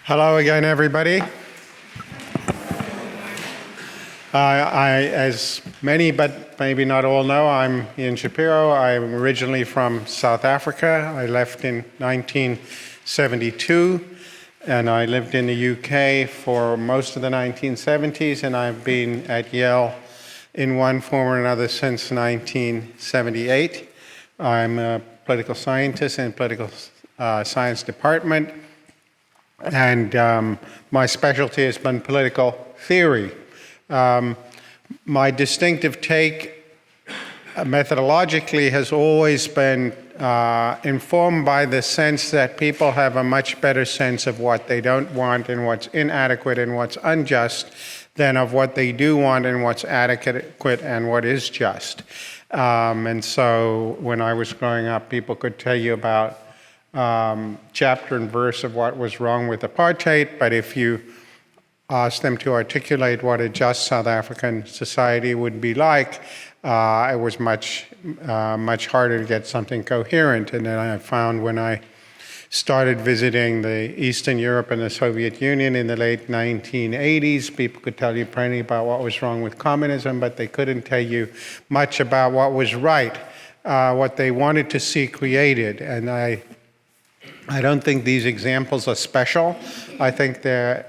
Hello again, everybody. As many, but maybe not all know, I'm Ian Shapiro. I'm originally from South Africa. I left in 1972, and I lived in the UK for most of the 1970s, and I've been at Yale in one form or another since 1978. I'm a political scientist in political science department. And my specialty has been political theory. My distinctive take methodologically has always been informed by the sense that people have a much better sense of what they don't want and what's inadequate and what's unjust than of what they do want and what's adequate and what is just. And so when I was growing up, people could tell you about chapter and verse of what was wrong with apartheid, but if you asked them to articulate what a just South African society would be like, it was much harder to get something coherent. And then I found when I started visiting the Eastern Europe and the Soviet Union in the late 1980s, people could tell you plenty about what was wrong with communism, but they couldn't tell you much about what was right, what they wanted to see created. And I don't think these examples are special. I think they're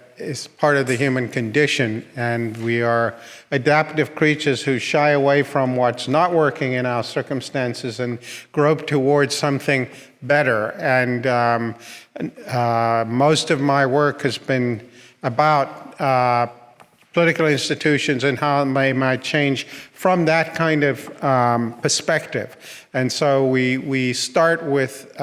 part of the human condition, and we are adaptive creatures who shy away from what's not working in our circumstances and grope towards something better. And most of my work has been about political institutions and how they might change from that kind of perspective. And so we start with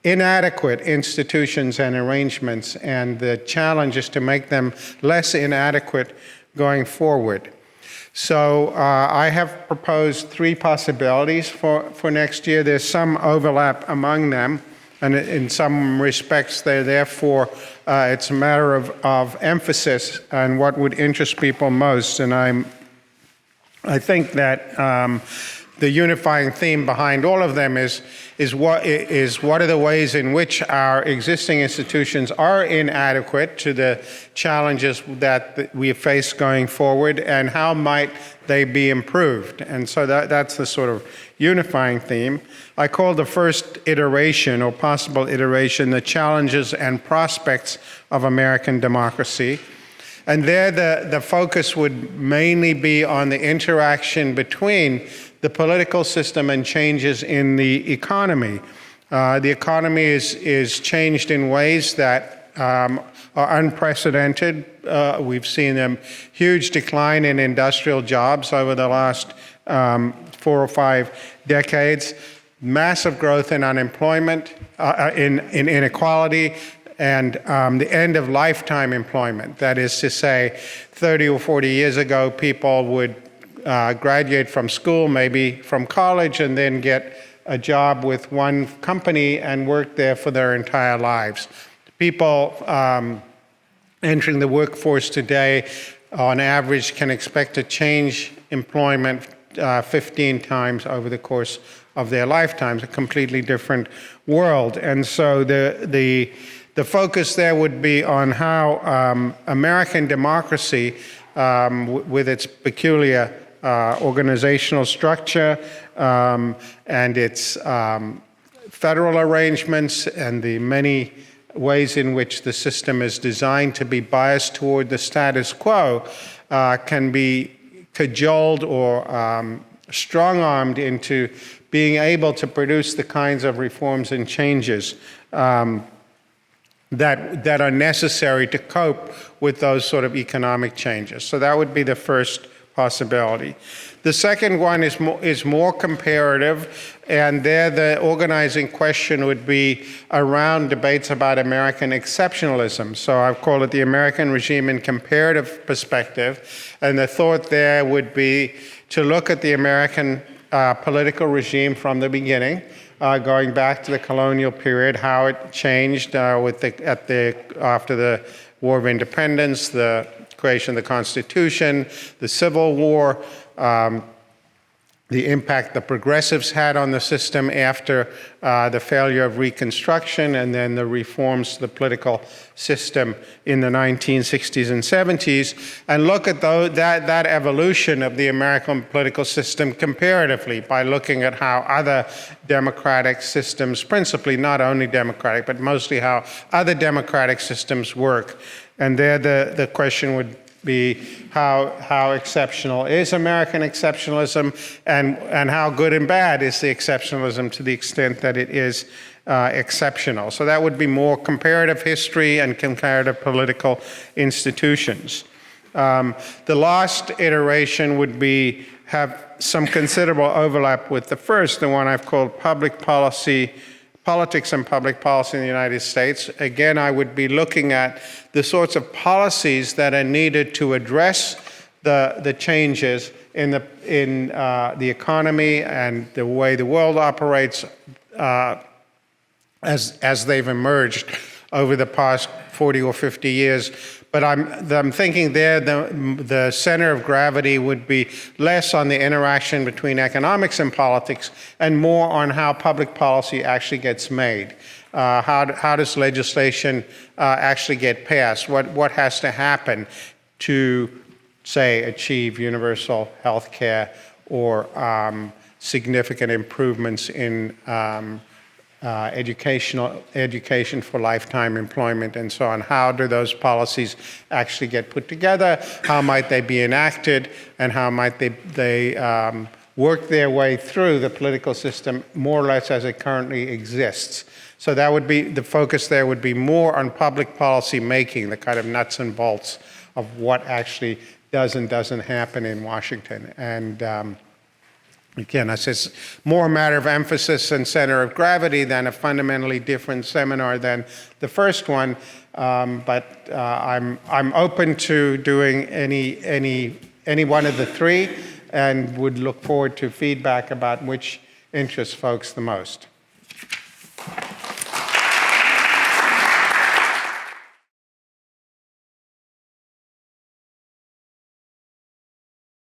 inadequate institutions and arrangements, and the challenge is to make them less inadequate going forward. So I have proposed three possibilities for next year. There's some overlap among them, and in some respects they're therefore it's a matter of emphasis on what would interest people most. And I think that the unifying theme behind all of them is what are the ways in which our existing institutions are inadequate to the challenges that we face going forward, and how might they be improved. And so that's the sort of unifying theme. I call the first iteration, or possible iteration, the challenges and prospects of American democracy. And there the focus would mainly be on the interaction between the political system and changes in the economy. The economy is changed in ways that are unprecedented. We've seen a huge decline in industrial jobs over the last 4 or 5 decades, massive growth in unemployment, in inequality, and the end of lifetime employment. That is to say, 30 or 40 years ago, people would graduate from school, maybe from college, and then get a job with one company and work there for their entire lives. People entering the workforce today, on average, can expect to change employment 15 times over the course of their lifetimes, a completely different world. And so the focus there would be on how American democracy, with its peculiar organizational structure and its federal arrangements and the many ways in which the system is designed to be biased toward the status quo, can be cajoled or strong-armed into being able to produce the kinds of reforms and changes that are necessary to cope with those sort of economic changes. So that would be the first possibility. The second one is more comparative, and there the organizing question would be around debates about American exceptionalism. So I've called it the American regime in comparative perspective, and the thought there would be to look at the American political regime from the beginning, going back to the colonial period, how it changed after the War of Independence, the creation of the Constitution, the Civil War, the impact the progressives had on the system after the failure of Reconstruction, and then the reforms to the political system in the 1960s and 70s, and look at that evolution of the American political system comparatively by looking at how other democratic systems, principally not only democratic, but mostly how other democratic systems work. And there the question would be how exceptional is American exceptionalism, and how good and bad is the exceptionalism to the extent that it is exceptional. So that would be more comparative history and comparative political institutions. The last iteration would have some considerable overlap with the first, the one I've called politics and public policy in the United States. Again, I would be looking at the sorts of policies that are needed to address the changes in the economy and the way the world operates as they've emerged over the past 40 or 50 years. But I'm thinking there the center of gravity would be less on the interaction between economics and politics and more on how public policy actually gets made. How does legislation actually get passed? What has to happen to, say, achieve universal health care or significant improvements in education for lifetime employment and so on? How do those policies actually get put together? How might they be enacted? And how might they work their way through the political system more or less as it currently exists? So that would be, the focus there would be more on public policy making, the kind of nuts and bolts of what actually does and doesn't happen in Washington. And again, it's more a matter of emphasis and center of gravity than a fundamentally different seminar than the first one. But I'm open to doing any one of the three, and would look forward to feedback about which interests folks the most.